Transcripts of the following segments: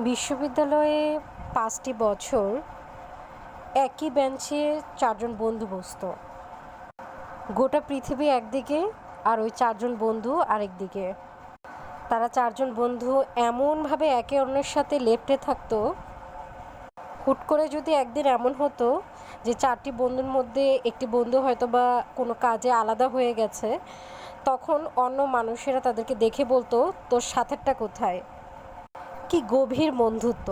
বিশ্ববিদ্যালয়ে ৫টি বছর একই বেঞ্চে ৪ জন বন্ধু বসতো। গোটা পৃথিবী একদিকে আর ওই ৪ জন বন্ধু আরেক দিকে। তারা ৪ জন বন্ধু এমনভাবে একে অন্যের সাথে লেপ্টে থাকতো, হুট করে যদি একদিন এমন হতো যে ৪টি বন্ধুর মধ্যে একটি বন্ধু হয়তোবা কোনো কাজে আলাদা হয়ে গেছে, তখন অন্য মানুষেরা তাদেরকে দেখে বলতো, তোর সাথেরটা কোথায়? কি গভীর বন্ধুত্ব!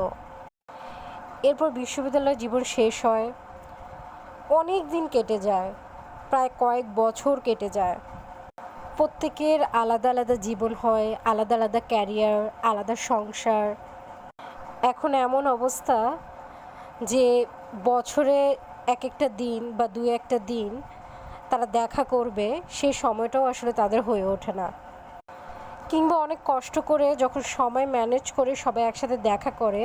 এরপর বিশ্ববিদ্যালয় জীবন শেষ হয়। অনেক দিন কেটে যায়, প্রায় কয়েক বছর কেটে যায়। প্রত্যেকের আলাদা আলাদা জীবন হয়, আলাদা আলাদা ক্যারিয়ার, আলাদা সংসার। এখন এমন অবস্থা যে বছরে এক একটা দিন বা দু একটা দিন তারা দেখা করবে, সেই সময়টাও আসলে তাদের হয়ে ওঠে না। কিংবা অনেক কষ্ট করে যখন সময় ম্যানেজ করে সবাই একসাথে দেখা করে,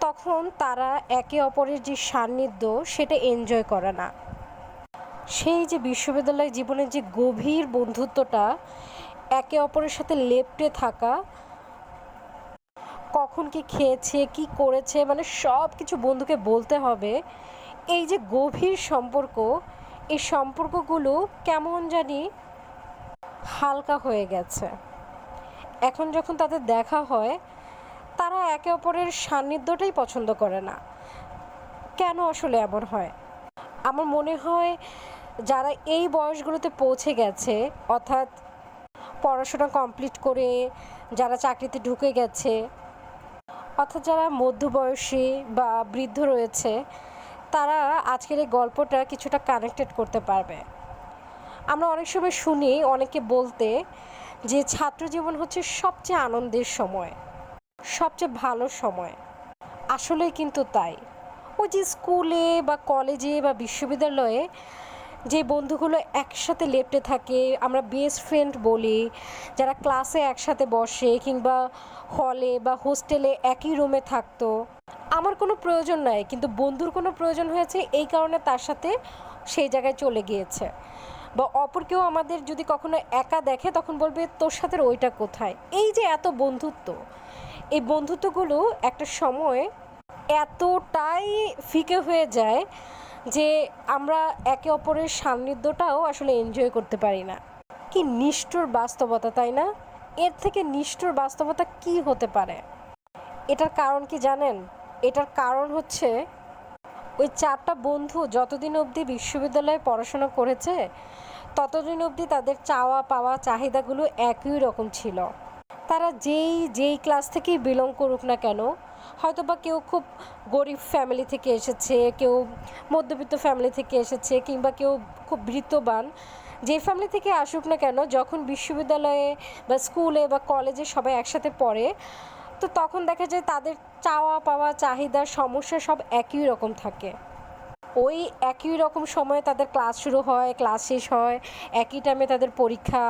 তখন তারা একে অপরের যে সান্নিধ্য সেটা এনজয় করে না। সেই যে বিশ্ববিদ্যালয় জীবনের যে গভীর বন্ধুত্বটা, একে অপরের সাথে লেপ্টে থাকা, কখন কি খেয়েছে, কি করেছে, মানে সব কিছু বন্ধুকে বলতে হবে, এই যে গভীর সম্পর্ক, এই সম্পর্কগুলো কেমন জানি হালকা হয়ে গেছে। এখন যখন তাদের দেখা হয়, তারা একে অপরের সান্নিধ্যটাই পছন্দ করে না। কেন আসলে এমন হয়? আমার মনে হয় যারা এই বয়সগুলোতে পৌঁছে গেছে, অর্থাৎ পড়াশোনা কমপ্লিট করে যারা চাকরিতে ঢুকে গেছে, অর্থাৎ যারা মধ্যবয়সী বা বৃদ্ধ রয়েছে, তারা আজকের এই গল্পটা কিছুটা কানেক্টেড করতে পারবে। আমরা অনেক সময় শুনি অনেকে বলতে যে ছাত্র জীবন হচ্ছে সবচেয়ে আনন্দের সময়, সবচেয়ে ভালো সময়। আসলেই কিন্তু তাই। ওই যে স্কুলে বা কলেজে বা বিশ্ববিদ্যালয়ে যে বন্ধুগুলো একসাথে লেপ্টে থাকে, আমরা বেস্ট ফ্রেন্ড বলি, যারা ক্লাসে একসাথে বসে কিংবা হলে বা হোস্টেলে একই রুমে থাকতো, আমার কোনো প্রয়োজন নাই, কিন্তু বন্ধুর কোনো প্রয়োজন হয়েছে, এই কারণে তার সাথে সেই জায়গায় চলে গিয়েছে। বা অপর কেউ আমাদের যদি কখনো একা দেখে, তখন বলবে তোর সাথে ওইটা কোথায়? এই যে এত বন্ধুত্ব, এই বন্ধুত্বগুলো একটা সময় এতটাই ফিকে হয়ে যায় যে আমরা একে অপরের সান্নিধ্যটাও আসলে এনজয় করতে পারি না। কি নিষ্ঠুর বাস্তবতা, তাই না? এর থেকে নিষ্ঠুর বাস্তবতা কি হতে পারে? এটার কারণ কি জানেন? এটার কারণ হচ্ছে ওই 4টা বন্ধু যতদিন অবধি বিশ্ববিদ্যালয়ে পড়াশোনা করেছে, ততদিন অবধি তাদের চাওয়া পাওয়া চাহিদাগুলো একই রকম ছিল। তারা যেই ক্লাস থেকেই বিলং করুক না কেন, হয়তো বা কেউ খুব গরিব ফ্যামিলি থেকে এসেছে, কেউ মধ্যবিত্ত ফ্যামিলি থেকে এসেছে, কিংবা কেউ খুব বিত্তবান, যে ফ্যামিলি থেকে আসুক না কেন, যখন বিশ্ববিদ্যালয়ে বা স্কুলে বা কলেজে সবাই একসাথে পড়ে, তো তখন দেখা যায় তাদের চাওয়া পাওয়া চাহিদা সমস্যা সব একই রকম থাকে। ওই একই রকম সময়ে তাদের ক্লাস শুরু হয়, ক্লাস শেষ হয়, একই টাইমে তাদের পরীক্ষা,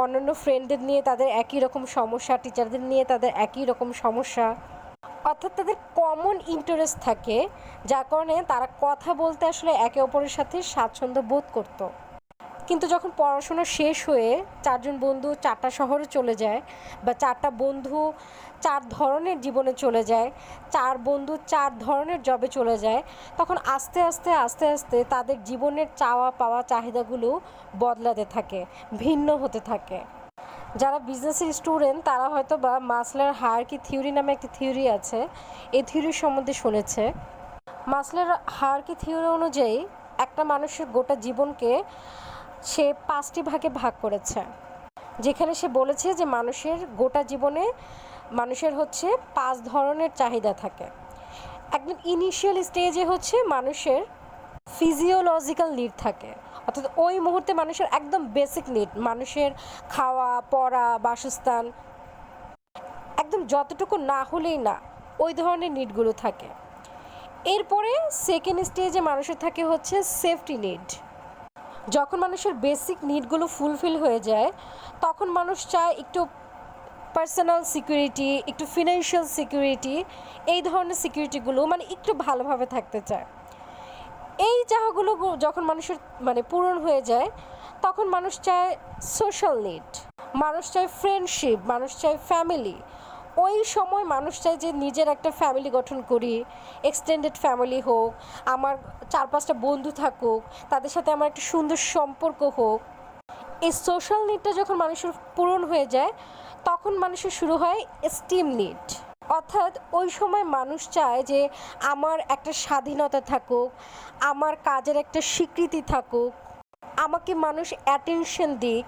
অন্যান্য ফ্রেন্ডদের নিয়ে তাদের একই রকম সমস্যা, টিচারদের নিয়ে তাদের একই রকম সমস্যা। অর্থাৎ তাদের কমন ইন্টারেস্ট থাকে, যার কারণে তারা কথা বলতে আসলে একে অপরের সাথে স্বাচ্ছন্দ্য বোধ করতো। কিন্তু যখন পড়াশোনা শেষ হয়ে 4 জন বন্ধু 4টা শহরে চলে যায়, বা 4টা বন্ধু 4 ধরনের জীবনে চলে যায়, 4 বন্ধু 4 ধরনের জবে চলে যায়, তখন আস্তে আস্তে আস্তে আস্তে তাদের জীবনের চাওয়া পাওয়া চাহিদাগুলো বদলাতে থাকে, ভিন্ন হতে থাকে। যারা বিজনেসের স্টুডেন্ট, তারা হয়তো বা মাসলার হায়ারার্কি থিওরি নামে একটি থিওরি আছে, এই থিওরির সম্বন্ধে শুনেছে। মাসলার হায়ারার্কি থিওরি অনুযায়ী একটা মানুষের গোটা জীবনকে সে 5টি ভাগে ভাগ করেছে, যেখানে সে বলেছে যে মানুষের গোটা জীবনে মানুষের হচ্ছে 5 ধরনের চাহিদা থাকে। একদম ইনিশিয়াল স্টেজে হচ্ছে মানুষের ফিজিওলজিক্যাল নিড থাকে, অর্থাৎ ওই মুহূর্তে মানুষের একদম বেসিক নিড, মানুষের খাওয়া পড়া বাসস্থান, একদম যতটুকু না হলেই না, ওই ধরনের নিডগুলো থাকে। এরপরে সেকেন্ড স্টেজে মানুষের থাকে হচ্ছে সেফটি নিড। যখন মানুষের বেসিক নিডগুলো ফুলফিল হয়ে যায়, তখন মানুষ চায় একটু পার্সোনাল সিকিউরিটি, একটু ফিনান্সিয়াল সিকিউরিটি, এই ধরনের সিকিউরিটিগুলো মানে একটু ভালোভাবে থাকতে চায়। এই চাহগুলো যখন মানুষের মানে পূরণ হয়ে যায়, তখন মানুষ চায় সোশ্যাল নিড, মানুষ চায় ফ্রেন্ডশিপ, মানুষ চায় ফ্যামিলি, ওই সময় মানুষ চায় যে নিজের একটা ফ্যামিলি গঠন করি, এক্সটেন্ডেড ফ্যামিলি হোক, আমার 4-5টা বন্ধু থাকুক, তাদের সাথে আমার একটা সুন্দর সম্পর্ক হোক। এই সোশ্যাল নিডটা যখন মানুষের পূরণ হয়ে যায়, তখন মানুষের শুরু হয় এস্টিম নিড। অর্থাৎ ওই সময় মানুষ চায় যে আমার একটা স্বাধীনতা থাকুক, আমার কাজের একটা স্বীকৃতি থাকুক, আমাকে মানুষ অ্যাটেনশন দিক।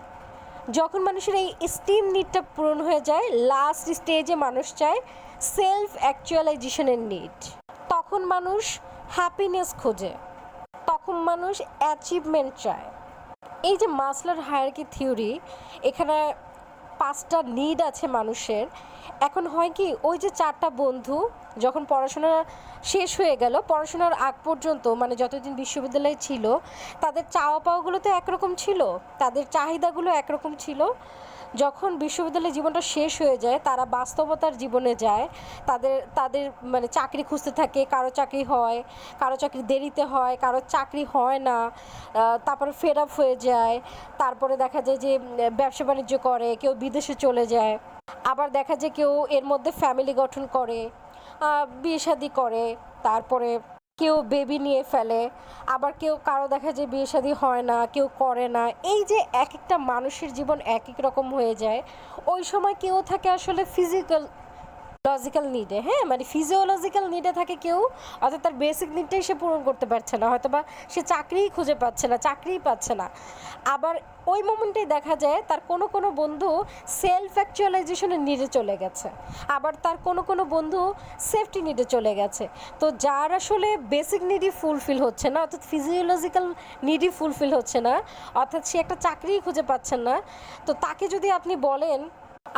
যখন মানুষের এই এস্টিম নিডটা পূরণ হয়ে যায়, লাস্ট স্টেজে মানুষ চায় সেলফ অ্যাকচুয়ালাইজেশনের নিড। তখন মানুষ হ্যাপিনেস খোঁজে, তখন মানুষ অ্যাচিভমেন্ট চায়। এই যে মাসলোর হায়ারার্কি থিওরি, এখানে 5টা নিড আছে মানুষের। এখন হয় কি, ওই যে 4টা বন্ধু যখন পড়াশোনা শেষ হয়ে গেল, পড়াশোনার আগ পর্যন্ত মানে যতদিন বিশ্ববিদ্যালয়ে ছিল, তাদের চাওয়া পাওয়াগুলো তো একরকম ছিল, তাদের চাহিদাগুলো একরকম ছিল। যখন বিশ্ববিদ্যালয় জীবনটা শেষ হয়ে যায়, তারা বাস্তবতার জীবনে যায়, তাদের তাদের মানে চাকরি খুঁজতে থাকে। কারো চাকরি হয়, কারো চাকরি দেরিতে হয়, কারো চাকরি হয় না, তারপরে ফেড আপ হয়ে যায়। তারপরে দেখা যায় যে ব্যবসা বাণিজ্য করে, কেউ বিদেশে চলে যায়। আবার দেখা যায় কেউ এর মধ্যে ফ্যামিলি গঠন করে, বিয়ে শাদি করে, তারপরে কেউ বেবি নিয়ে ফেলে। আবার কারো দেখা যায় বিয়ে শাদি হয় না, কেউ করে না। এই যে এক একটা মানুষের জীবন এক এক রকম হয়ে যায়। ওই সময় কেউ থাকে আসলে লজিক্যাল নিডে, হ্যাঁ, মানে ফিজিওলজিক্যাল নিডে থাকে কেউ, অর্থাৎ তার বেসিক নিডটাই সে পূরণ করতে পারছে না, হয়তো বা সে চাকরিই খুঁজে পাচ্ছে না, চাকরিই পাচ্ছে না। আবার ওই মোমেন্টেই দেখা যায় তার কোনো কোনো বন্ধু সেলফ অ্যাকচুয়ালাইজেশনের নিডে চলে গেছে, আবার তার কোনো কোনো বন্ধু সেফটি নিডে চলে গেছে। তো যার আসলে বেসিক নিডই ফুলফিল হচ্ছে না, অর্থাৎ ফিজিওলজিক্যাল নিডই ফুলফিল হচ্ছে না, অর্থাৎ সে একটা চাকরিই খুঁজে পাচ্ছেন না, তো তাকে যদি আপনি বলেন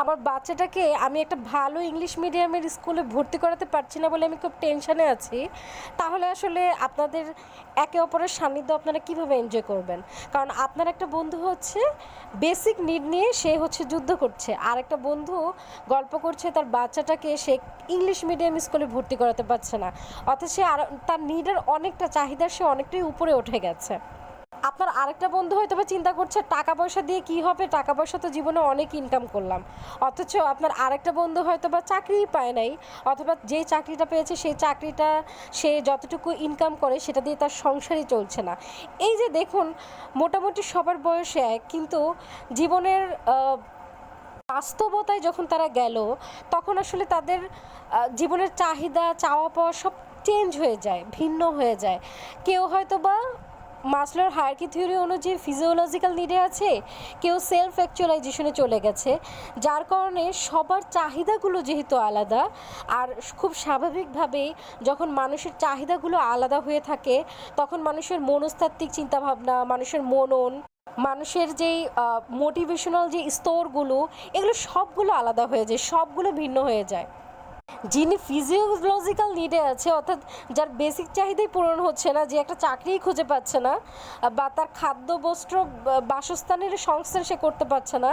আমার বাচ্চাটাকে আমি একটা ভালো ইংলিশ মিডিয়ামের স্কুলে ভর্তি করাতে পারছি না বলে আমি খুব টেনশানে আছি, তাহলে আসলে আপনাদের একে অপরের সান্নিধ্য আপনারা কীভাবে এনজয় করবেন? কারণ আপনার একটা বন্ধু হচ্ছে বেসিক নিড নিয়ে সে হচ্ছে যুদ্ধ করছে, আর একটা বন্ধু গল্প করছে তার বাচ্চাটাকে সে ইংলিশ মিডিয়াম স্কুলে ভর্তি করাতে পারছে না, অর্থাৎ সে আর তার নিডের অনেকটা চাহিদার সে অনেকটাই উপরে উঠে গেছে। আপনার আরেকটা বন্ধু হয়তো বা চিন্তা করছে টাকা পয়সা দিয়ে কি হবে, টাকা পয়সা তো জীবনে অনেক ইনকাম করলাম, অথচ আপনার আরেকটা বন্ধু হয়তো বা চাকরিই পায় নাই, অথবা যেই চাকরিটা পেয়েছে সেই চাকরিটা সে যতটুকু ইনকাম করে সেটা দিয়ে তার সংসারই চলছে না। এই যে দেখুন, মোটামুটি সবার বয়সে এক, কিন্তু জীবনের বাস্তবতায় যখন তারা গেল, তখন আসলে তাদের জীবনের চাহিদা চাওয়া পাওয়া সব চেঞ্জ হয়ে যায়, ভিন্ন হয়ে যায়। কেউ হয়তো বা মাসলোর হায়ারার্কি থিওরি অনুযায়ী ফিজিওলজিক্যাল নিডে আছে, কেউ সেলফ অ্যাকচুয়ালাইজেশনে চলে গেছে, যার কারণে সবার চাহিদাগুলো যেহেতু আলাদা, আর খুব স্বাভাবিকভাবেই যখন মানুষের চাহিদাগুলো আলাদা হয়ে থাকে, তখন মানুষের মনস্তাত্ত্বিক চিন্তাভাবনা, মানুষের মনন, মানুষের যেই মোটিভেশনাল যে স্তরগুলো, এগুলো সবগুলো আলাদা হয়ে যায়, সবগুলো ভিন্ন হয়ে যায়। যিনি ফিজিওলজিক্যাল নিডে আছে, অর্থাৎ যার বেসিক চাহিদাই পূরণ হচ্ছে না, যে একটা চাকরিই খুঁজে পাচ্ছে না, বা তার খাদ্য বস্ত্র বাসস্থানের সংস্থান সে করতে পারছে না,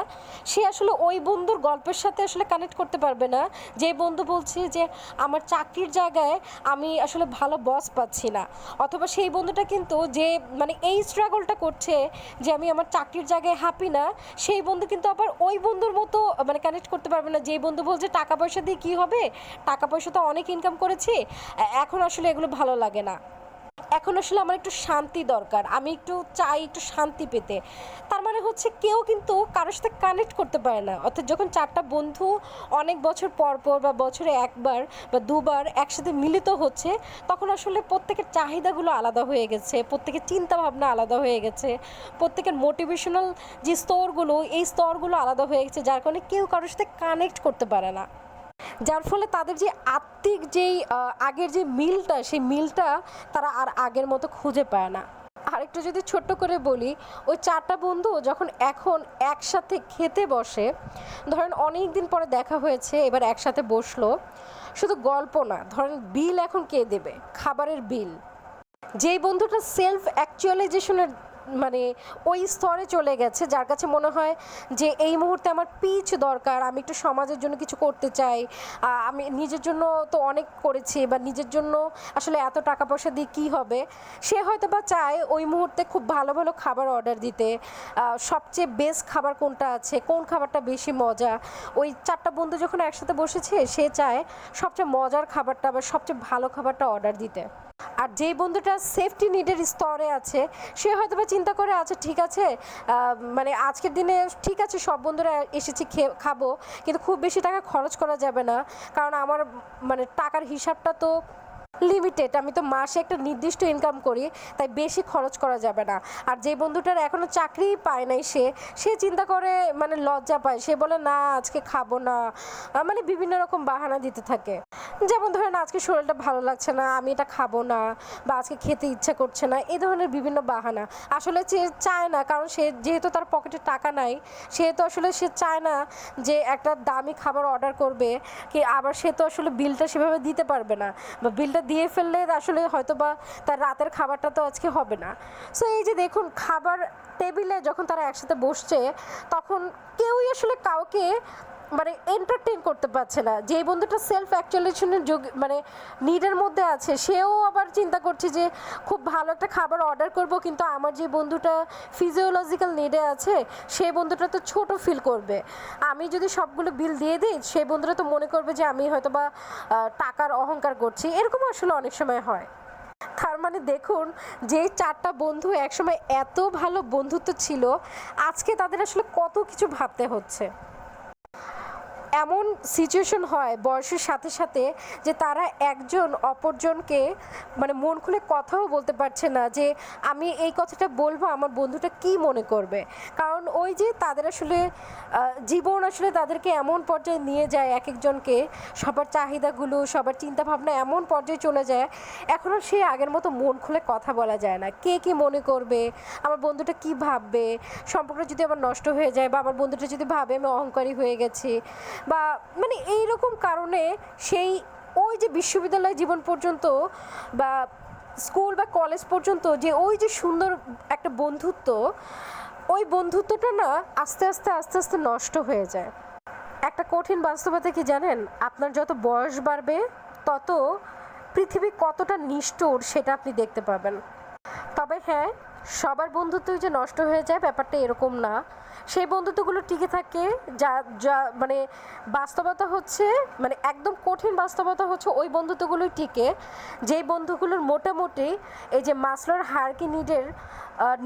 সে আসলে ওই বন্ধুর গল্পের সাথে আসলে কানেক্ট করতে পারবে না। যে বন্ধু বলছে যে আমার চাকরির জায়গায় আমি আসলে ভালো বস পাচ্ছি না, অথবা সেই বন্ধুটা কিন্তু যে মানে এই স্ট্রাগলটা করছে যে আমি আমার চাকরির জায়গায় হ্যাপি না, সেই বন্ধু কিন্তু আবার ওই বন্ধুর মতো মানে কানেক্ট করতে পারবে না। যেই বন্ধু বলছে টাকা পয়সা দিয়ে কী হবে, টাকা পয়সা তো অনেক ইনকাম করেছি, এখন আসলে এগুলো ভালো লাগে না, এখন আসলে আমার একটু শান্তি দরকার, আমি একটু চাই একটু শান্তি পেতে। তার মানে হচ্ছে কেউ কিন্তু কারোর সাথে কানেক্ট করতে পারে না। অর্থাৎ যখন 4টা বন্ধু অনেক বছর পর পর বা বছরে একবার বা দুবার একসাথে মিলিত হচ্ছে, তখন আসলে প্রত্যেকের চাহিদাগুলো আলাদা হয়ে গেছে, প্রত্যেকের চিন্তাভাবনা আলাদা হয়ে গেছে, প্রত্যেকের মোটিভেশনাল যে স্তরগুলো, এই স্তরগুলো আলাদা হয়ে গেছে, যার কারণে কেউ কারোর সাথে কানেক্ট করতে পারে না, যার ফলে তাদের যে আত্মিক যেই আগের যে মিলটা, সেই মিলটা তারা আর আগের মতো খুঁজে পায় না। আরেকটু যদি ছোট্ট করে বলি, ওই 4টা বন্ধু যখন এখন একসাথে খেতে বসে, ধরেন অনেক দিন পরে দেখা হয়েছে, এবার একসাথে বসলো, শুধু গল্প না, ধরেন বিল এখন কে দেবে, খাবারের বিল। যেই বন্ধুটা সেলফ অ্যাকচুয়ালাইজেশনের মানে ওই স্তরে চলে গেছে যার কাছে মনে হয় যে এই মুহূর্তে আমার পিচ দরকার, আমি একটু সমাজের জন্য কিছু করতে চাই, আমি নিজের জন্য তো অনেক করেছি বা নিজের জন্য আসলে এত টাকা পয়সা দিয়ে কী হবে, সে হয়তো বা চায় ওই মুহূর্তে খুব ভালো ভালো খাবার অর্ডার দিতে, সবচেয়ে বেস্ট খাবার কোনটা আছে, কোন খাবারটা বেশি মজা। ওই 4টা বন্ধু যখন একসাথে বসেছে সে চায় সবচেয়ে মজার খাবারটা বা সবচেয়ে ভালো খাবারটা অর্ডার দিতে। আর যেই বন্ধুটা সেফটি নিডের স্তরে আছে সে হয়তো বা চিন্তা করে আচ্ছা ঠিক আছে, মানে আজকের দিনে ঠিক আছে সব বন্ধুরা এসেছি খাবো, কিন্তু খুব বেশি টাকা খরচ করা যাবে না, কারণ আমার মানে টাকার হিসাবটা তো লিমিটেড, আমি তো মাসে একটা নির্দিষ্ট ইনকাম করি, তাই বেশি খরচ করা যাবে না। আর যে বন্ধুটার এখনও চাকরিই পায় নাই সে চিন্তা করে মানে লজ্জা পায়, সে বলে না আজকে খাবো না, মানে বিভিন্ন রকম বাহানা দিতে থাকে। যেমন ধরেন আজকে শরীরটা ভালো লাগছে না, আমি এটা খাবো না, বা আজকে খেতে ইচ্ছা করছে না, এই ধরনের বিভিন্ন বাহানা। আসলে সে চায় না, কারণ সে যেহেতু তার পকেটে টাকা নাই, সেহেতু আসলে সে চায় না যে একটা দামি খাবার অর্ডার করবে, কি আবার সে তো আসলে বিলটা সেভাবে দিতে পারবে না, বা বিলটা দিয়ে ফেললে আসলে হয়তো বা তার রাতের খাবারটা তো আজকে হবে না। সো এই যে দেখুন, খাবার টেবিলে যখন তারা একসাথে বসছে তখন কেউই আসলে কাউকে মানে এন্টারটেইন করতে পারছে না। যে বন্ধুটা সেলফ অ্যাকচুয়ালিজেশনের মানে নিডের মধ্যে আছে, সেও আবার চিন্তা করছে যে খুব ভালো একটা খাবার অর্ডার করব, কিন্তু আমার যে বন্ধুটা ফিজিওলজিক্যাল নিডে আছে সেই বন্ধুটা তো ছোট ফিল করবে, আমি যদি সবগুলো বিল দিয়ে দিই সেই বন্ধুরা তো মনে করবে যে আমি হয়তো বা টাকার অহংকার করছি, এরকম আসলে অনেক সময় হয়। তার মানে দেখুন, যে 4টা বন্ধু একসময় এত ভালো বন্ধুত্ব ছিল, আজকে তাদের আসলে কত কিছু ভাবতে হচ্ছে। এমন সিচুয়েশন হয় বয়সের সাথে সাথে যে তারা একজন অপরজনকে মানে মন খুলে কথাও বলতে পারছে না যে আমি এই কথাটা বলবো আমার বন্ধুটা কি মনে করবে, কারণ ওই যে তাদের আসলে জীবন আসলে তাদেরকে এমন পর্যায়ে নিয়ে যায়, এক একজনকে সবার চাহিদাগুলো সবার চিন্তাভাবনা এমন পর্যায়ে চলে যায়, এখনও সে আগের মতো মন খুলে কথা বলা যায় না। কে কী মনে করবে, আমার বন্ধুটা কি ভাববে, সম্পর্কটা যদি আবার নষ্ট হয়ে যায়, বা আমার বন্ধুটা যদি ভাবে আমি অহংকারী হয়ে গেছি, বা মানে এই রকম কারণে সেই ওই যে বিশ্ববিদ্যালয় জীবন পর্যন্ত বা স্কুল বা কলেজ পর্যন্ত যে ওই যে সুন্দর একটা বন্ধুত্ব, ওই বন্ধুত্বটা না আস্তে আস্তে আস্তে আস্তে নষ্ট হয়ে যায়। একটা কঠিন বাস্তবতা কি জানেন, আপনার যত বয়স বাড়বে তত পৃথিবী কতটা নিষ্ঠুর সেটা আপনি দেখতে পাবেন। তবে হ্যাঁ, সবার বন্ধুত্বই যে নষ্ট হয়ে যায় ব্যাপারটা এরকম না, সেই বন্ধুত্বগুলো টিকে থাকে। যা যা মানে বাস্তবতা হচ্ছে, মানে একদম কঠিন বাস্তবতা হচ্ছে ওই বন্ধুত্বগুলোই টিকে যেই বন্ধুগুলোর মোটামুটি এই যে মাসলোর হায়ারার্কি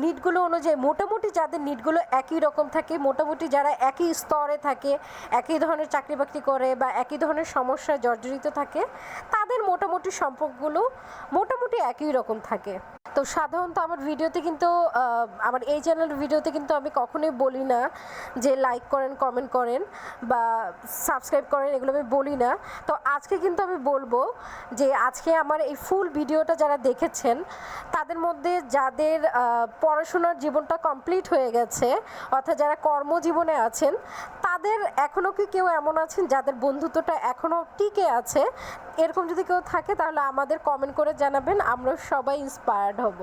নিডগুলো অনুযায়ী মোটামুটি যাদের নিডগুলো একই রকম থাকে, মোটামুটি যারা একই স্তরে থাকে, একই ধরনের চাকরি বাকরি করে বা একই ধরনের সমস্যায় জর্জরিত থাকে, তাদের মোটামুটি সম্পর্কগুলো মোটামুটি একই রকম থাকে। তো সাধারণত আমার ভিডিওতে কিন্তু আমার এই চ্যানেলের ভিডিওতে কিন্তু আমি কখনোই বলি না যে লাইক করেন, কমেন্ট করেন বা সাবস্ক্রাইব করেন, এগুলো আমি বলি না। তো আজকে কিন্তু আমি বলবো যে আজকে আমার এই ফুল ভিডিওটা যারা দেখেছেন তাদের মধ্যে যাদের পড়াশোনার জীবনটা কমপ্লিট হয়ে গেছে, অর্থাৎ যারা কর্মজীবনে আছেন, তাদের এখনও কি কেউ এমন আছেন যাদের বন্ধুত্বটা এখনও টিকে আছে, এরকম যদি কেউ থাকে তাহলে আমাদের কমেন্ট করে জানাবেন, আমরা সবাই ইন্সপায়ার্ড হব।